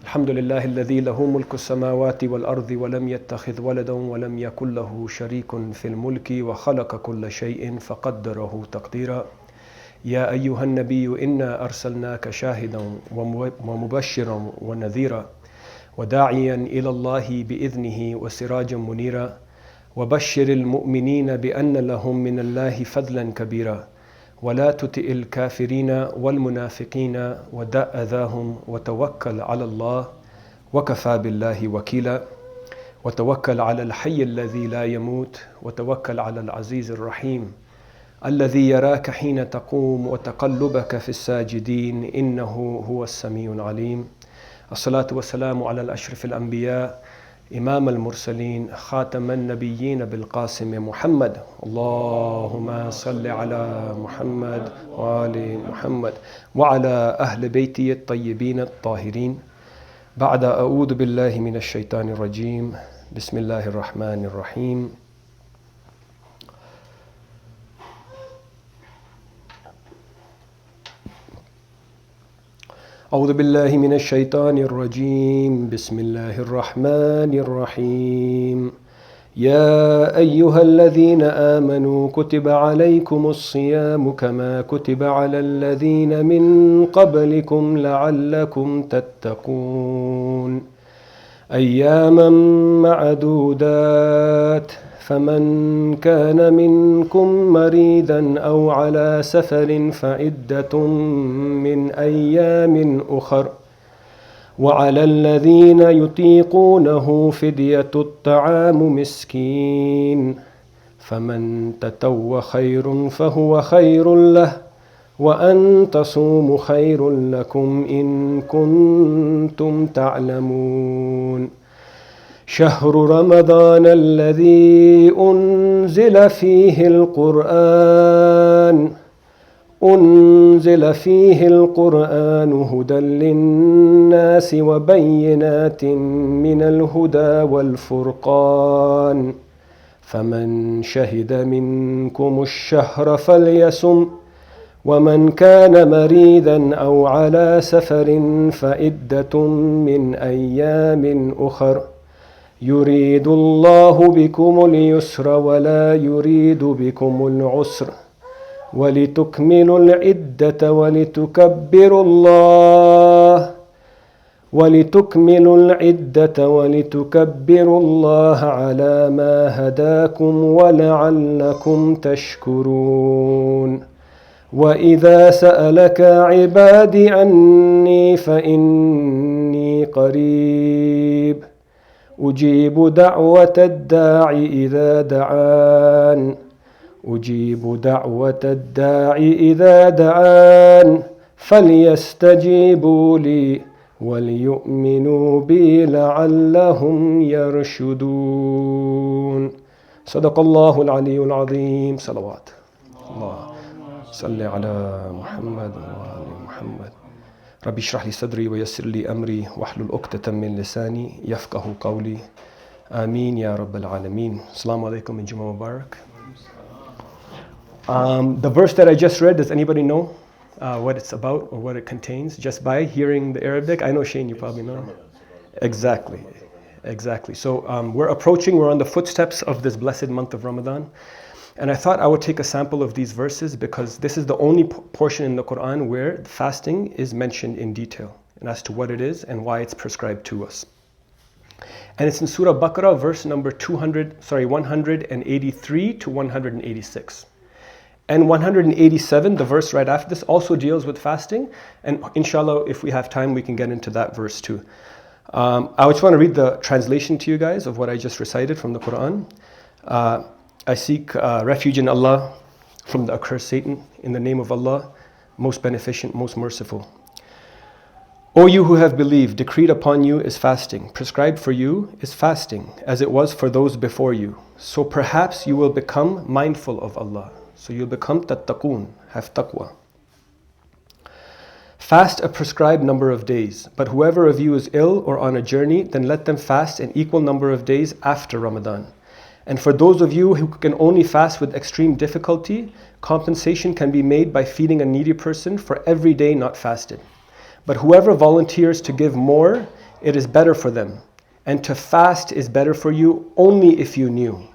الحمد لله الذي له ملك السماوات والأرض ولم يتخذ ولدا ولم يكن له شريك في الملك وخلق كل شيء فقدره تقديرا. يا أيها النبي إنا أرسلناك شاهدا ومبشرا ونذيرا وداعيا إلى الله بإذنه وسراجا منيرا وبشر المؤمنين بأن لهم من الله فضلا كبيرا ولا تطع الكافرين والمنافقين ودع أذاهم وتوكل على الله وكفى بالله وكيلا. وتوكل على الحي الذي لا يموت وتوكل على العزيز الرحيم الذي يراك حين تقوم وتقلبك في الساجدين إنه هو السميع العليم. الصلاة والسلام على الأشرف الأنبياء إمام المرسلين خاتم النبيين بالقاسم محمد. اللهم صل على محمد وآل محمد وعلى أهل بيته الطيبين الطاهرين. بعد أعوذ بالله من الشيطان الرجيم. بسم الله الرحمن الرحيم. أعوذ بالله من الشيطان الرجيم. بسم الله الرحمن الرحيم. يا أيها الذين آمنوا كتب عليكم الصيام كما كتب على الذين من قبلكم لعلكم تتقون أياما معدودات فمن كان منكم مريضا أو على سفر فعدة من أيام أخر وعلى الذين يطيقونه فدية الطعام مسكين فمن تطوع خير فهو خير له وأن تصوموا خير لكم إن كنتم تعلمون. شهر رمضان الذي أنزل فيه القرآن هدى للناس وبينات من الهدى والفرقان فمن شهد منكم الشهر فليصم ومن كان مريضا أو على سفر فعدة من أيام أخر يريد الله بكم اليسر ولا يريد بكم العسر ولتكملوا العدة ولتكبروا الله على ما هداكم ولعلكم تشكرون. وإذا سألك عبادي عني فإني قريب أجيب دعوة الداعي إذا دعان فليستجيبوا لي وليؤمنوا بي لعلهم يرشدون. صدق الله العلي العظيم. صلوات الله صل على محمد وآل محمد. ربي اشرح لي صدري ويسر لي أمري واحلل عقدة من لساني يفقه قولي. آمين يا رب العالمين. Assalamu alaikum and Jummah Mubarak. The verse that I just read, does anybody know what it's about or what it contains just by hearing the Arabic? I know Shane, you probably know. Exactly. So we're on the footsteps of this blessed month of Ramadan. And I thought I would take a sample of these verses because this is the only portion in the Quran where fasting is mentioned in detail and as to what it is and why it's prescribed to us. And it's in Surah Baqarah, verse number 183 to 186. And 187, the verse right after this, also deals with fasting. And inshallah, if we have time, we can get into that verse too. I just want to read the translation to you guys of what I just recited from the Quran. I seek refuge in Allah from the accursed Satan, in the name of Allah, most beneficent, most merciful. O you who have believed, decreed upon you is fasting, prescribed for you is fasting, as it was for those before you. So perhaps you will become mindful of Allah. So you'll become tattaqoon, have taqwa. Fast a prescribed number of days, but whoever of you is ill or on a journey, then let them fast an equal number of days after Ramadan. And for those of you who can only fast with extreme difficulty, compensation can be made by feeding a needy person for every day not fasted. But whoever volunteers to give more, it is better for them. And to fast is better for you only if you knew.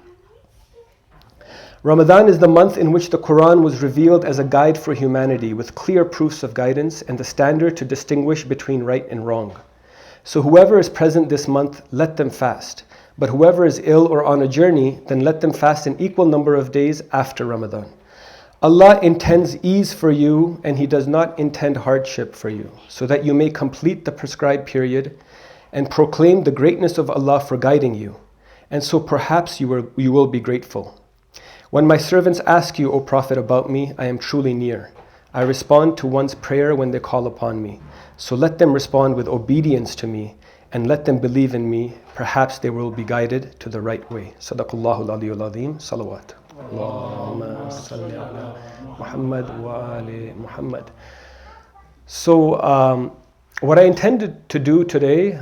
Ramadan is the month in which the Quran was revealed as a guide for humanity with clear proofs of guidance and the standard to distinguish between right and wrong. So whoever is present this month, let them fast. But whoever is ill or on a journey, then let them fast an equal number of days after Ramadan. Allah intends ease for you, and He does not intend hardship for you, so that you may complete the prescribed period and proclaim the greatness of Allah for guiding you. And so perhaps you will be grateful. When my servants ask you, O Prophet, about me, I am truly near. I respond to one's prayer when they call upon me. So let them respond with obedience to me, and let them believe in me. Perhaps they will be guided to the right way. Sadaqallahul Aliyyul Azim. Salawat. Allahumma salli ala Muhammad wa ali Muhammad. So what I intended to do today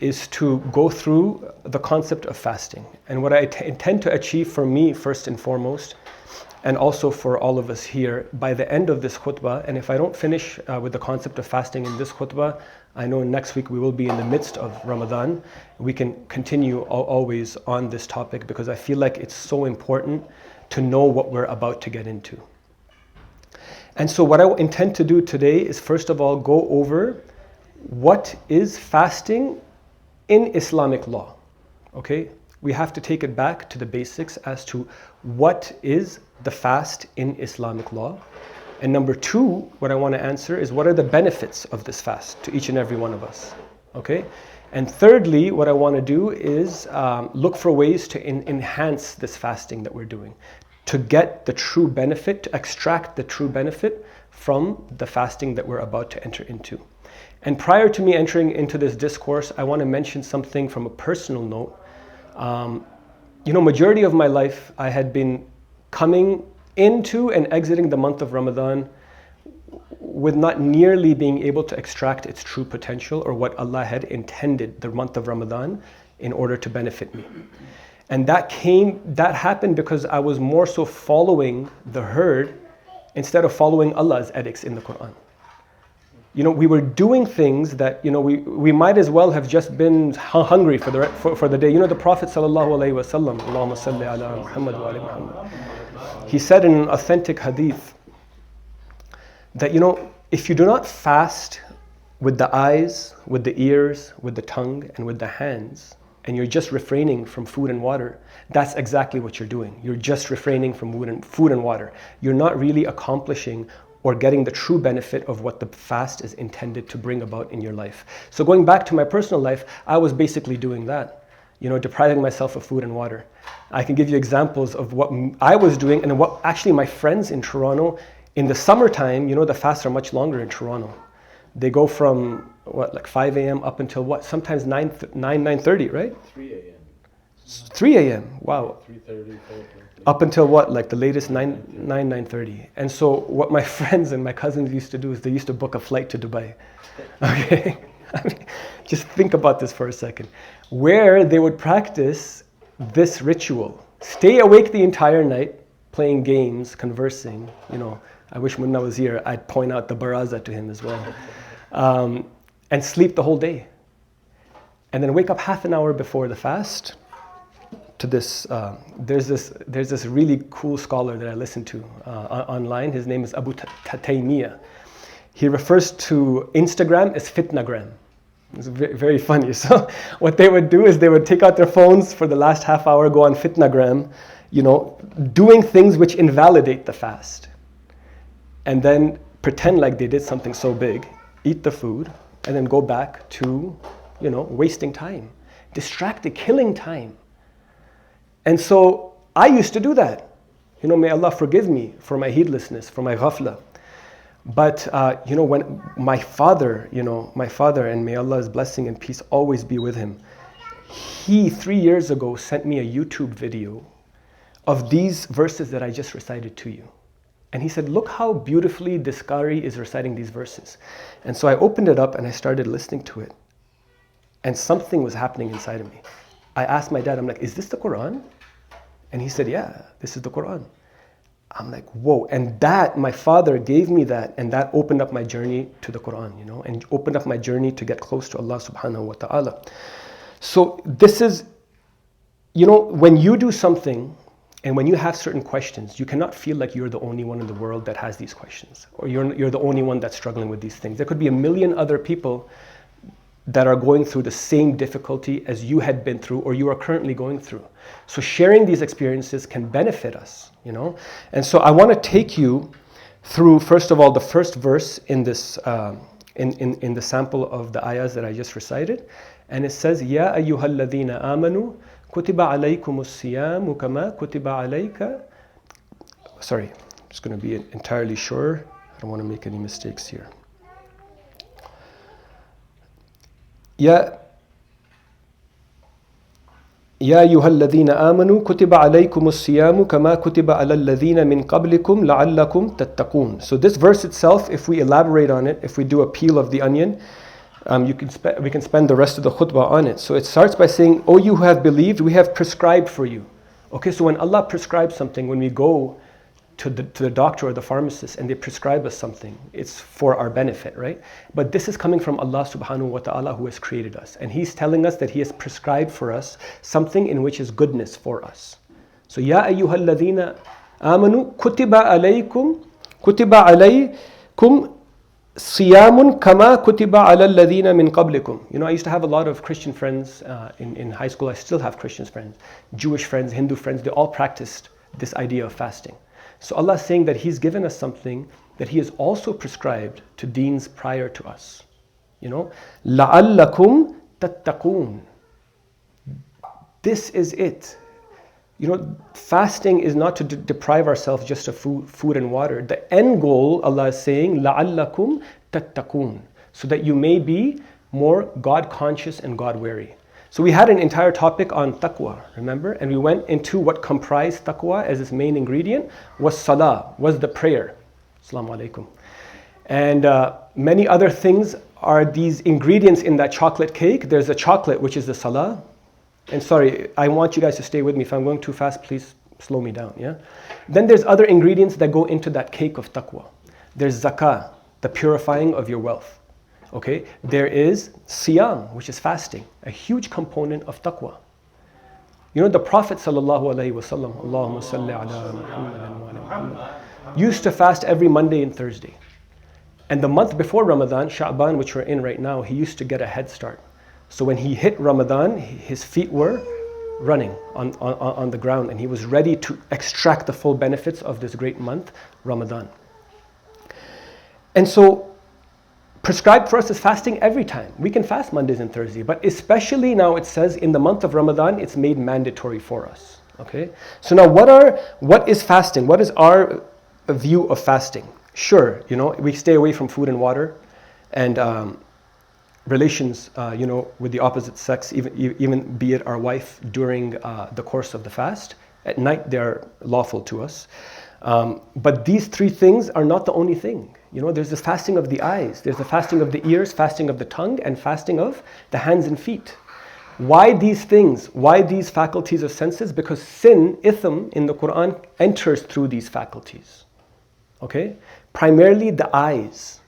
is to go through the concept of fasting. And what I intend to achieve for me first and foremost, and also for all of us here, by the end of this khutbah, and if I don't finish with the concept of fasting in this khutbah, I know next week we will be in the midst of Ramadan. We can continue always on this topic because I feel like it's so important to know what we're about to get into. And so what I intend to do today is first of all go over what is fasting in Islamic law. Okay? We have to take it back to the basics as to what is the fast in Islamic law. And number two, what I want to answer is what are the benefits of this fast to each and every one of us. Okay? And thirdly, what I want to do is look for ways to enhance this fasting that we're doing, to get the true benefit, to extract the true benefit from the fasting that we're about to enter into. And prior to me entering into this discourse, I want to mention something from a personal note. Majority of my life, I had been coming into and exiting the month of Ramadan with not nearly being able to extract its true potential or what Allah had intended the month of Ramadan in order to benefit me. And that happened because I was more so following the herd instead of following Allah's edicts in the Quran. We were doing things that, we might as well have just been hungry for the day. The Prophet sallallahu alaihi wasallam, Allahumma salli ala Muhammad wa ali Muhammad, he said in an authentic hadith that, if you do not fast with the eyes, with the ears, with the tongue, and with the hands, and you're just refraining from food and water, that's exactly what you're doing. You're just refraining from food and water. You're not really accomplishing or getting the true benefit of what the fast is intended to bring about in your life. So going back to my personal life, I was basically doing that, depriving myself of food and water. I can give you examples of what I was doing and what actually my friends in Toronto, in the summertime, the fasts are much longer in Toronto. They go from 5 a.m. up until what? Sometimes 9:30, right? 3 a.m. 3 a.m. Wow. 3:30. Up until what? Like the latest 9:30. And so what my friends and my cousins used to do is they used to book a flight to Dubai. Okay? Just think about this for a second. Where they would practice this ritual. Stay awake the entire night, playing games, conversing. I wish Munna was here. I'd point out the baraza to him as well. And sleep the whole day. And then wake up half an hour before the fast to this. There's this really cool scholar that I listen to online. His name is Abu Taymiyyah. He refers to Instagram as fitnagram. It's very funny. So what they would do is they would take out their phones for the last half hour, go on fitnagram, doing things which invalidate the fast. And then pretend like they did something so big, eat the food, and then go back to, wasting time, distracted, killing time. And so I used to do that. May Allah forgive me for my heedlessness, for my ghafla. But, when my father, and may Allah's blessing and peace always be with him, he 3 years ago sent me a YouTube video of these verses that I just recited to you. And he said, look how beautifully this Qari is reciting these verses. And so I opened it up and I started listening to it. And something was happening inside of me. I asked my dad, I'm like, is this the Quran? And he said, yeah, this is the Quran. I'm like, whoa. And that, my father gave me that, and that opened up my journey to the Quran, and opened up my journey to get close to Allah subhanahu wa ta'ala. So this is, when you do something, and when you have certain questions, you cannot feel like you're the only one in the world that has these questions, or you're the only one that's struggling with these things. There could be a million other people that are going through the same difficulty as you had been through, or you are currently going through. So sharing these experiences can benefit us, And so I want to take you through, first of all, the first verse in this, in the sample of the ayahs that I just recited. And it says, Ya ayyuhal ladhina amanu, kutiba alaykumus siyamu kama kutiba alayka. Sorry, I'm just going to be entirely sure. I don't want to make any mistakes here. يا أيها الذين آمنوا كتب عليكم الصيام كما كتب على الذين من قبلكم لعلكم تتقون. So this verse itself, if we elaborate on it, if we do a peel of the onion, we can spend the rest of the khutbah on it. So it starts by saying, "O you who have believed, we have prescribed for you." Okay, so when Allah prescribes something, when we go to the doctor or the pharmacist and they prescribe us something, it's for our benefit, right? But this is coming from Allah subhanahu wa ta'ala, who has created us. And He's telling us that He has prescribed for us something in which is goodness for us. So, Ya ayyuhal ladhina amanu kutiba alaykum siyamun kama kutiba ala alladhina min qablikum. I used to have a lot of Christian friends in high school. I still have Christian friends, Jewish friends, Hindu friends. They all practiced this idea of fasting. So Allah is saying that He's given us something that He has also prescribed to deens prior to us. لَعَلَّكُمْ تَتَّقُونَ. This is it. Fasting is not to deprive ourselves just of food and water. The end goal, Allah is saying, لَعَلَّكُمْ تَتَّقُونَ, so that you may be more God conscious and God wary. So we had an entire topic on taqwa, remember? And we went into what comprised taqwa as its main ingredient was salah, was the prayer. Assalamu alaikum. And many other things are these ingredients in that chocolate cake. There's a chocolate, which is the salah. And sorry, I want you guys to stay with me. If I'm going too fast, please slow me down, yeah? Then there's other ingredients that go into that cake of taqwa. There's zakah, the purifying of your wealth. Okay, there is siyam, which is fasting, a huge component of taqwa. The Prophet sallallahu alaihi wasallam, Allahumma salli ala Muhammadin wa ala Muhammad, used to fast every Monday and Thursday. And the month before Ramadan, Sha'ban, which we're in right now, he used to get a head start. So when he hit Ramadan, his feet were running on the ground, and he was ready to extract the full benefits of this great month, Ramadan. And so prescribed for us is fasting every time. We can fast Mondays and Thursdays, but especially now it says in the month of Ramadan, it's made mandatory for us. Okay? So now what is fasting? What is our view of fasting? Sure, we stay away from food and water and relations, with the opposite sex, even be it our wife during the course of the fast. At night, they're lawful to us. But these three things are not the only thing. There's the fasting of the eyes, there's the fasting of the ears, fasting of the tongue, and fasting of the hands and feet. Why these things? Why these faculties of senses? Because sin, ithm, in the Quran enters through these faculties. Okay? Primarily the eyes.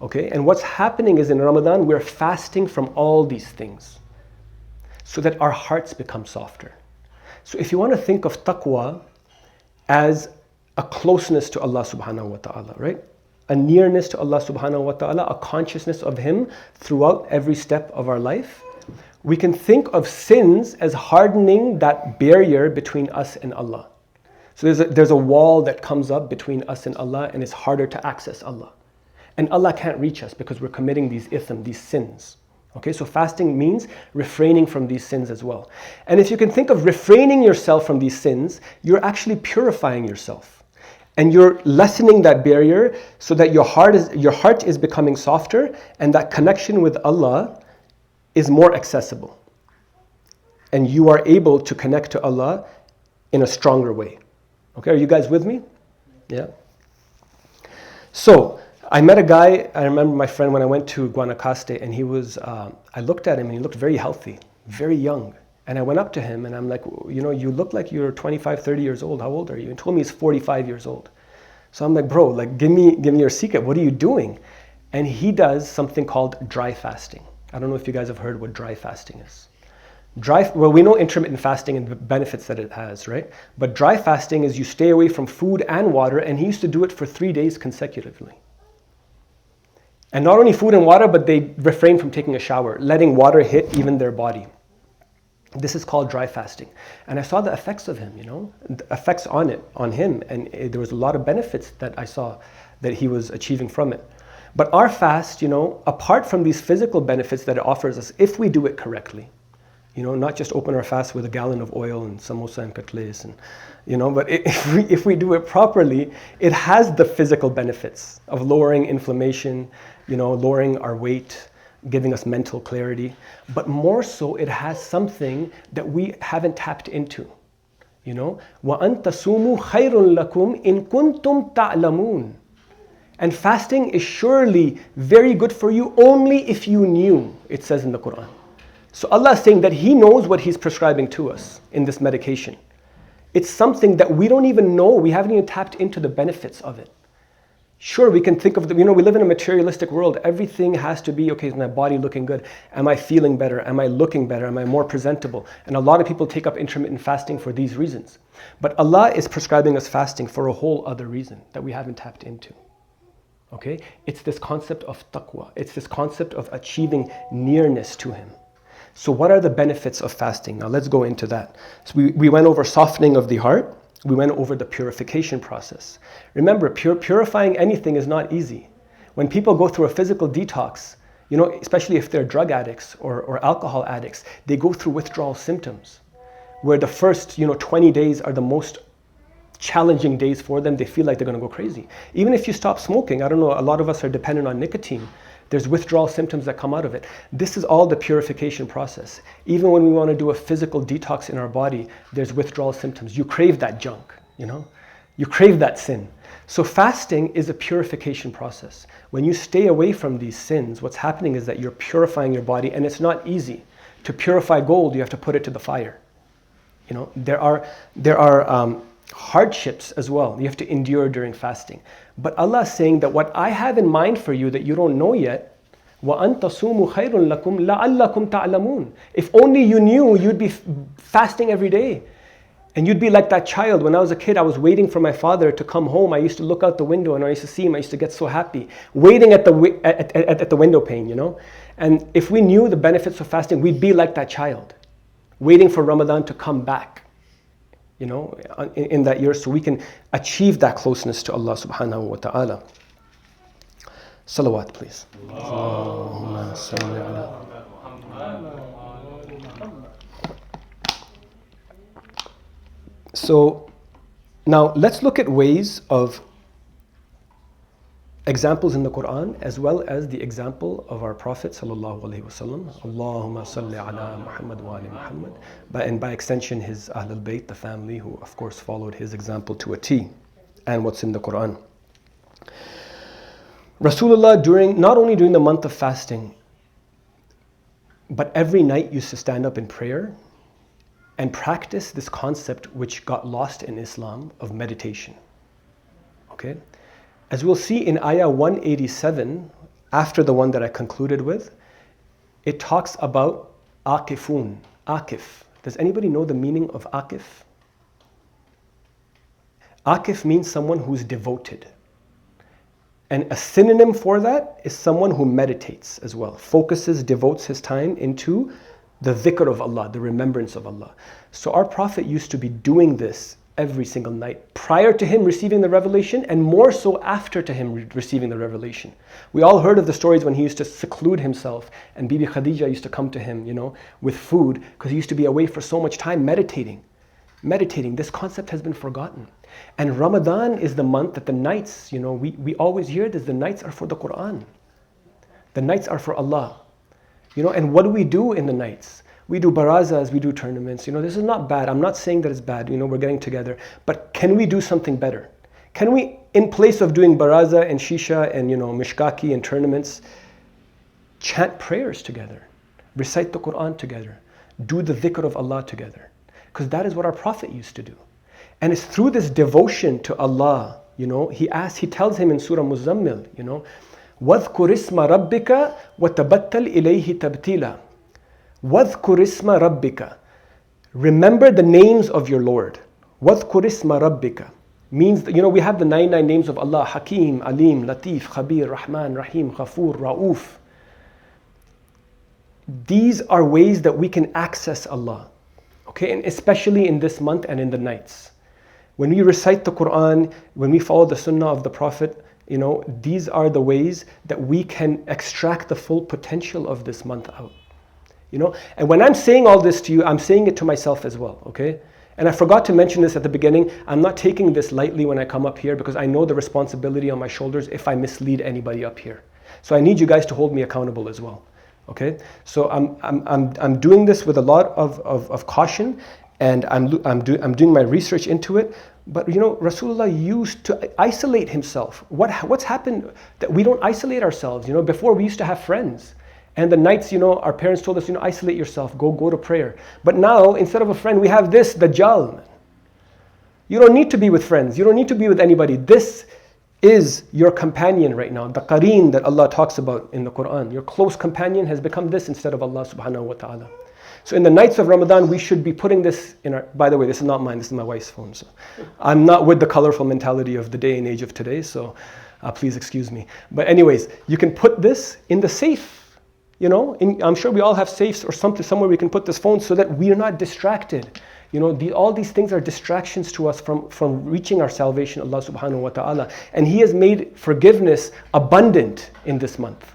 Okay? And what's happening is in Ramadan, we're fasting from all these things so that our hearts become softer. So if you want to think of taqwa as a closeness to Allah subhanahu wa ta'ala, right? A nearness to Allah subhanahu wa ta'ala, a consciousness of Him throughout every step of our life. We can think of sins as hardening that barrier between us and Allah. So there's a wall that comes up between us and Allah, and it's harder to access Allah. And Allah can't reach us because we're committing these ithm, these sins. Okay, so fasting means refraining from these sins as well. And if you can think of refraining yourself from these sins, you're actually purifying yourself. And you're lessening that barrier so that your heart is becoming softer, and that connection with Allah is more accessible. And you are able to connect to Allah in a stronger way. Okay, are you guys with me? Yeah. So, I met a guy, I remember my friend when I went to Guanacaste, and he was, I looked at him and he looked very healthy, very young. And I went up to him and I'm like, you look like you're 25, 30 years old. How old are you? He told me he's 45 years old. So I'm like, bro, like give me your secret. What are you doing? And he does something called dry fasting. I don't know if you guys have heard what dry fasting is. Well, we know intermittent fasting and the benefits that it has, right? But dry fasting is you stay away from food and water, and he used to do it for 3 days consecutively. And not only food and water, but they refrain from taking a shower, letting water hit even their body. This is called dry fasting. And I saw the effects of him, the effects on him. And there was a lot of benefits that I saw that he was achieving from it. But our fast, apart from these physical benefits that it offers us, if we do it correctly, not just open our fast with a gallon of oil and samosa and cutlays, but if we do it properly, it has the physical benefits of lowering inflammation, lowering our weight, giving us mental clarity. But more so, it has something that we haven't tapped into. وَأَن تَصُومُوا خَيْرٌ لَكُمْ إِن كُنتُمْ تَعْلَمُونَ. And fasting is surely very good for you only if you knew, it says in the Quran. So Allah is saying that He knows what He's prescribing to us in this medication. It's something that we don't even know. We haven't even tapped into the benefits of it. Sure, we can think of, we live in a materialistic world. Everything has to be, okay, is my body looking good? Am I feeling better? Am I looking better? Am I more presentable? And a lot of people take up intermittent fasting for these reasons. But Allah is prescribing us fasting for a whole other reason that we haven't tapped into. Okay? It's this concept of taqwa. It's this concept of achieving nearness to Him. So what are the benefits of fasting? Now let's go into that. So we went over softening of the heart. We went over the purification process. Remember, purifying anything is not easy. When people go through a physical detox, especially if they're drug addicts or alcohol addicts, they go through withdrawal symptoms where the first 20 days are the most challenging days for them. They feel like they're going to go crazy. Even if you stop smoking, I don't know, a lot of us are dependent on nicotine. There's withdrawal symptoms that come out of it. This is all the purification process. Even when we want to do a physical detox in our body, there's withdrawal symptoms. You crave that junk, You crave that sin. So fasting is a purification process. When you stay away from these sins, what's happening is that you're purifying your body, and it's not easy. To purify gold, you have to put it to the fire. There are hardships as well you have to endure during fasting. But Allah is saying that what I have in mind for you that you don't know yet, وَأَن تَصُومُوا خَيْرٌ لَكُمْ لَعَلَّكُمْ تَعْلَمُونَ. If only you knew, you'd be fasting every day. And you'd be like that child. When I was a kid, I was waiting for my father to come home. I used to look out the window and I used to see him. I used to get so happy, waiting at the window pane, And if we knew the benefits of fasting, we'd be like that child, waiting for Ramadan to come back. In that year, so we can achieve that closeness to Allah subhanahu wa ta'ala. Salawat, please. Allahumma salli ala. So now let's look at ways of examples in the Quran as well as the example of our Prophet sallallahu alaihi wasallam. Allahumma salli ala Muhammad wa ali Muhammad. And by extension his Ahlul Bayt, the family who of course followed his example to a T, and what's in the Quran. Rasulullah not only during the month of fasting, but every night used to stand up in prayer and practice this concept which got lost in Islam of meditation. Okay? As we'll see in ayah 187, after the one that I concluded with, it talks about aqifun, aqif. Does anybody know the meaning of aqif? Aqif means someone who's devoted. And a synonym for that is someone who meditates as well, focuses, devotes his time into the dhikr of Allah, the remembrance of Allah. So our Prophet used to be doing this every single night, prior to him receiving the revelation, and more so after to him receiving the revelation. We all heard of the stories when he used to seclude himself, and Bibi Khadija used to come to him, with food, because he used to be away for so much time meditating. This concept has been forgotten. And Ramadan is the month that the nights, we always hear this, the nights are for the Quran. The nights are for Allah. And what do we do in the nights? We do barazas, we do tournaments. This is not bad. I'm not saying that it's bad. We're getting together. But can we do something better? Can we, in place of doing baraza and shisha and, mishkaki and tournaments, chant prayers together, recite the Quran together, do the dhikr of Allah together. Because that is what our Prophet used to do. And it's through this devotion to Allah, he tells him in Surah Muzammil, وَاذْكُرِ اسْمَ رَبِّكَ وَتَبَتَّلْ إِلَيْهِ تَبْتِيلًا. وَاذْكُرِ اسْمَ رَبِّكَ. Remember the names of your Lord. وَاذْكُرِ اسْمَ رَبِّكَ means, we have the 99 names of Allah: Hakim, Alim, Latif, Khabir, Rahman, Rahim, Ghafoor, Ra'uf. These are ways that we can access Allah. Okay, and especially in this month and in the nights. When we recite the Quran, when we follow the Sunnah of the Prophet, these are the ways that we can extract the full potential of this month out. And when I'm saying all this to you, I'm saying it to myself as well, okay? And I forgot to mention this at the beginning. I'm not taking this lightly when I come up here because I know the responsibility on my shoulders if I mislead anybody up here. So I need you guys to hold me accountable as well. Okay? So I'm doing this with a lot of caution, and I'm doing my research into it. But Rasulullah used to isolate himself. What's happened that we don't isolate ourselves? Before we used to have friends. And the nights, our parents told us, isolate yourself, go to prayer. But now, instead of a friend, we have this, Dajjal. You don't need to be with friends. You don't need to be with anybody. This is your companion right now. The qareen that Allah talks about in the Quran. Your close companion has become this instead of Allah subhanahu wa ta'ala. So in the nights of Ramadan, we should be putting this in our... By the way, this is not mine, this is my wife's phone. So I'm not with the colorful mentality of the day and age of today, so please excuse me. But anyways, you can put this in the safe. I'm sure we all have safes or something somewhere we can put this phone so that we are not distracted. All these things are distractions to us from reaching our salvation, Allah subhanahu wa ta'ala. And He has made forgiveness abundant in this month.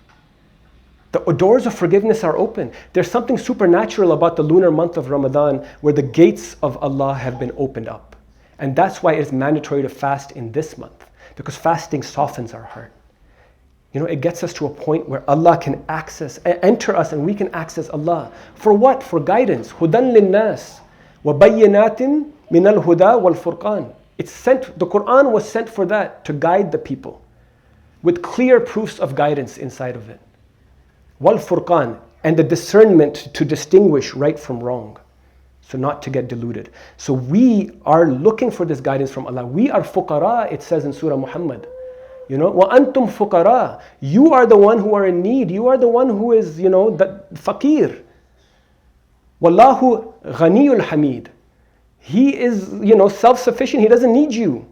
The doors of forgiveness are open. There's something supernatural about the lunar month of Ramadan where the gates of Allah have been opened up. And that's why it's mandatory to fast in this month, because fasting softens our heart. It gets us to a point where Allah can enter us, and we can access Allah. For what? For guidance. Hudan linnas wa bayyinatin min al-huda wal furqan. The Quran was sent for that, to guide the people with clear proofs of guidance inside of it. Wal furqan, and the discernment to distinguish right from wrong, so not to get deluded. So we are looking for this guidance from Allah. We are fuqara, it says in Surah Muhammad. وَأَنْتُمْ فُقَرَاء. You are the one who are in need. You are the one who is, the faqir. وَاللَّهُ غَنِيُّ الْحَمِيدُ. He is, self-sufficient. He doesn't need you.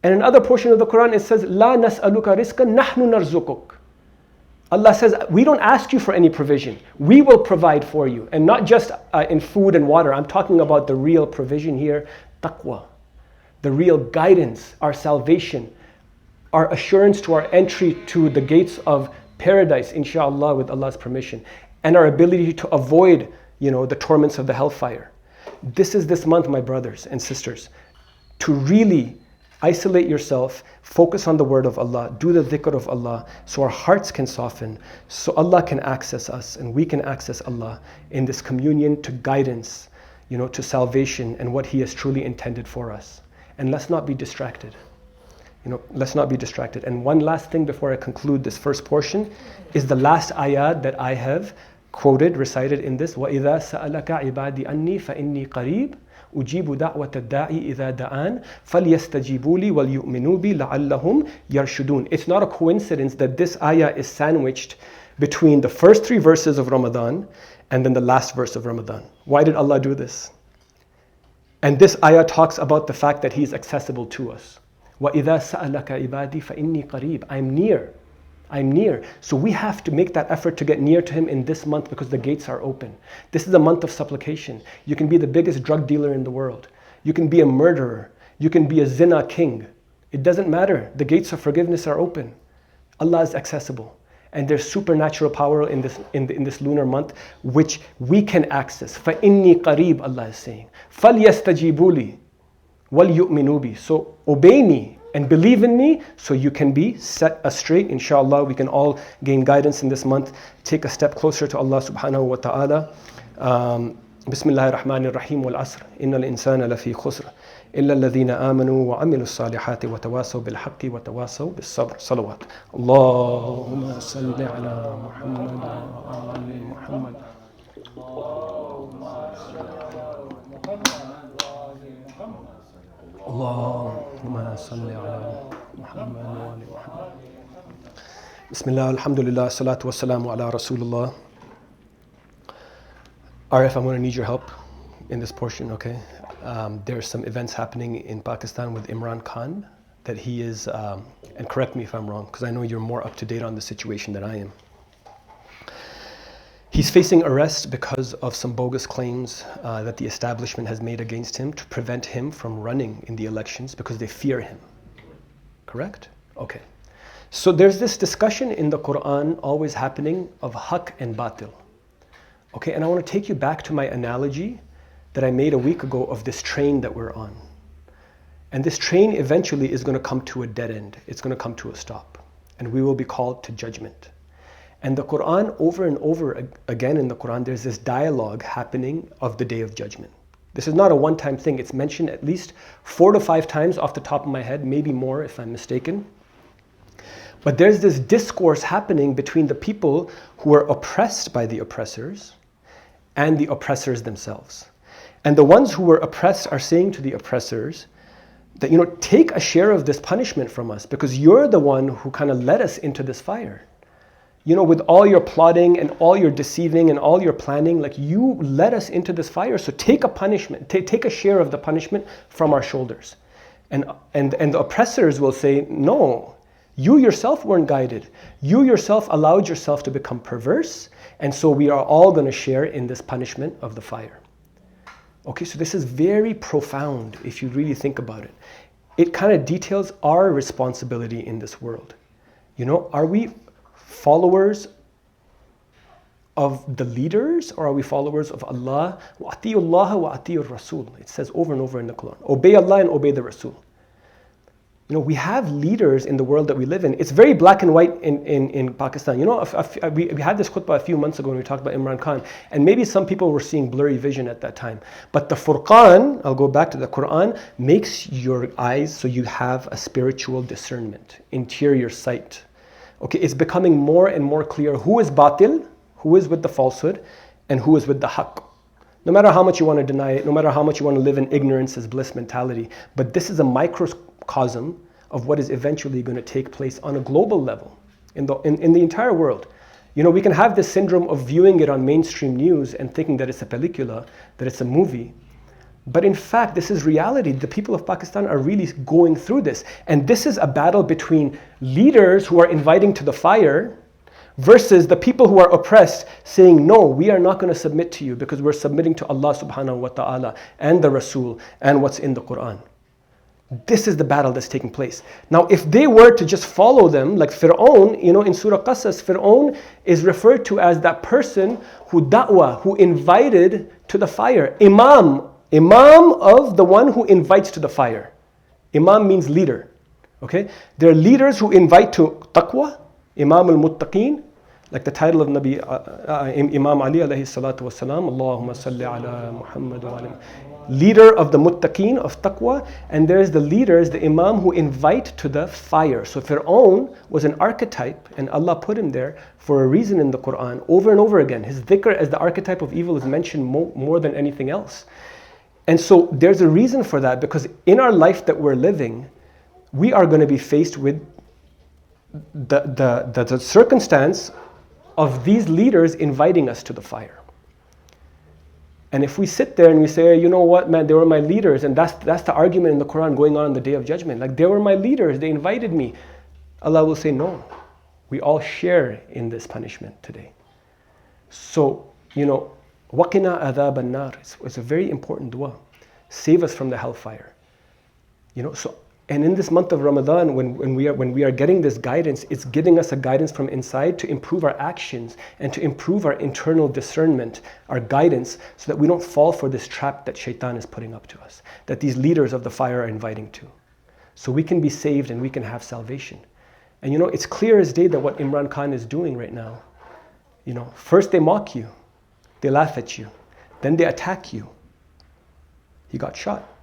And in another portion of the Quran it says, لَا نَسْأَلُكَ رِزْقًا نَحْنُ نَرْزُقُكَ. Allah says, we don't ask you for any provision. We will provide for you. And not just in food and water. I'm talking about the real provision here, taqwa. The real guidance, our salvation, our assurance to our entry to the gates of paradise, inshallah, with Allah's permission, and our ability to avoid, the torments of the hellfire. This is this month, my brothers and sisters, to really isolate yourself, focus on the word of Allah, do the dhikr of Allah, so our hearts can soften, so Allah can access us, and we can access Allah in this communion to guidance, to salvation and what He has truly intended for us. And let's not be distracted. Let's not be distracted. And one last thing before I conclude this first portion is the last ayat that I have quoted, recited in this. وَإِذَا سَأَلَكَ عِبَادِي أَنِّي فَإِنِّي قَرِيبٌ أُجِيبُ دَعْوَةَ الدَّاعِ إِذَا دَعَانِ فَلْيَسْتَجِيبُوا لِي وَلْيُؤْمِنُوا بِي لَعَلَّهُمْ يَرْشُدُونَ. It's not a coincidence that this ayah is sandwiched between the first 3 verses of Ramadan and then the last verse of Ramadan. Why did Allah do this? And this ayah talks about the fact that He is accessible to us. وَإِذَا سَأَلَكَ عِبَادِي فَإِنِّي قَرِيبٌ. I'm near. So we have to make that effort to get near to Him in this month, because the gates are open. This is a month of supplication. You can be the biggest drug dealer in the world. You can be a murderer. You can be a zina king. It doesn't matter. The gates of forgiveness are open. Allah is accessible. And there's supernatural power in this lunar month, which we can access. فَإِنِّي قَرِيبٌ, Allah is saying. فَلْيَسْتَجِيبُوا لِي وَلْيُؤْمِنُوا بِي. So obey me and believe in me, so you can be set straight. Inshallah, we can all gain guidance in this month. Take a step closer to Allah subhanahu wa ta'ala. Bismillahir Rahmanir Rahim. Wal Asr. Innal insana lafi khusr. Illa alladhina amanu wa amilus salihati wa tawasaw bil haqqi wa tawasaw bis sabr. Salawat. Allahumma salli ala Muhammad wa ali Muhammad. Muhammad wa ali Muhammad. Bismillah, alhamdulillah, salatu wassalamu ala Rasulullah. Arif, I'm going to need your help in this portion, okay? There are some events happening in Pakistan with Imran Khan that he is, and correct me if I'm wrong, because I know you're more up to date on the situation than I am. He's facing arrest because of some bogus claims that the establishment has made against him to prevent him from running in the elections because they fear him. Correct? Okay. So there's this discussion in the Quran always happening of haqq and batil. Okay, and I want to take you back to my analogy that I made a week ago of this train that we're on. And this train eventually is going to come to a dead end. It's going to come to a stop. And we will be called to judgment. And the Quran, over and over again in the Quran, there's this dialogue happening of the Day of Judgment. This is not a one-time thing. It's mentioned at least 4 to 5 times off the top of my head, maybe more if I'm mistaken. But there's this discourse happening between the people who are oppressed by the oppressors and the oppressors themselves. And the ones who were oppressed are saying to the oppressors that, take a share of this punishment from us because you're the one who kind of led us into this fire. With all your plotting and all your deceiving and all your planning, like you led us into this fire. So take a punishment, take a share of the punishment from our shoulders. And the oppressors will say, no, you yourself weren't guided. You yourself allowed yourself to become perverse. And so we are all going to share in this punishment of the fire. Okay, so this is very profound if you really think about it. It kind of details our responsibility in this world. Are we followers of the leaders or are we followers of Allah? وَأَطِيعُوا اللَّهَ وَأَطِيعُوا الرَّسُولَ. It says over and over in the Quran. Obey Allah and obey the Rasul. We have leaders in the world that we live in. It's very black and white in Pakistan. We had this khutbah a few months ago when we talked about Imran Khan. And maybe some people were seeing blurry vision at that time. But the Furqan, I'll go back to the Quran, makes your eyes so you have a spiritual discernment, interior sight. Okay, it's becoming more and more clear who is batil, who is with the falsehood, and who is with the haqq. No matter how much you want to deny it, no matter how much you want to live in ignorance as bliss mentality, but this is a microcosm of what is eventually going to take place on a global level in the entire world. We can have this syndrome of viewing it on mainstream news and thinking that it's a película, that it's a movie. But in fact, this is reality. The people of Pakistan are really going through this. And this is a battle between leaders who are inviting to the fire versus the people who are oppressed saying, no, we are not going to submit to you because we're submitting to Allah subhanahu wa ta'ala and the Rasul and what's in the Quran. This is the battle that's taking place. Now, if they were to just follow them, like Fir'aun, in Surah Qasas, Fir'aun is referred to as that person who invited to the fire. Imam of the one who invites to the fire. Imam means leader. Okay? There are leaders who invite to taqwa, Imam al-Muttaqeen, like the title of Nabi Imam Ali alayhi salatu wasalam, Allahumma salli ala Muhammad wa ala. Leader of the Muttaqeen, of taqwa, and there's the leaders, the Imam who invite to the fire. So Fir'aun was an archetype and Allah put him there for a reason in the Quran over and over again. His dhikr as the archetype of evil is mentioned more than anything else. And so there's a reason for that because in our life that we're living, we are going to be faced with the circumstance of these leaders inviting us to the fire. And if we sit there and we say, you know what, man, they were my leaders, and that's the argument in the Quran going on the Day of Judgment. Like, they were my leaders, they invited me. Allah will say, no, we all share in this punishment today. So, وَقِنَا عَذَابَ النَّارِ. It's a very important dua. Save us from the hellfire. And in this month of Ramadan, when we are getting this guidance, it's giving us a guidance from inside to improve our actions and to improve our internal discernment, our guidance, so that we don't fall for this trap that shaitan is putting up to us, that these leaders of the fire are inviting to. So we can be saved and we can have salvation. And it's clear as day that what Imran Khan is doing right now, first they mock you, they laugh at you, then they attack you. He got shot.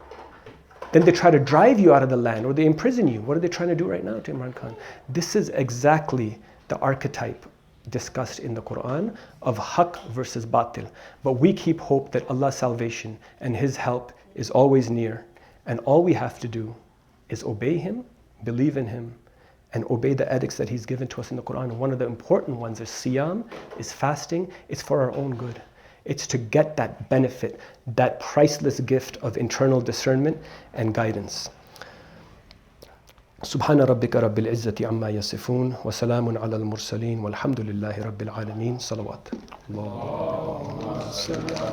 Then they try to drive you out of the land or they imprison you. What are they trying to do right now to Imran Khan? This is exactly the archetype discussed in the Quran of haqq versus batil. But we keep hope that Allah's salvation and His help is always near. And all we have to do is obey Him, believe in Him, and obey the edicts that He's given to us in the Quran. And one of the important ones is siyam, is fasting. It's for our own good. It's to get that benefit, that priceless gift of internal discernment and guidance. سبحان ربك رب العزة عما يصفون وسلام على المرسلين والحمد لله رب العالمين. صلوات.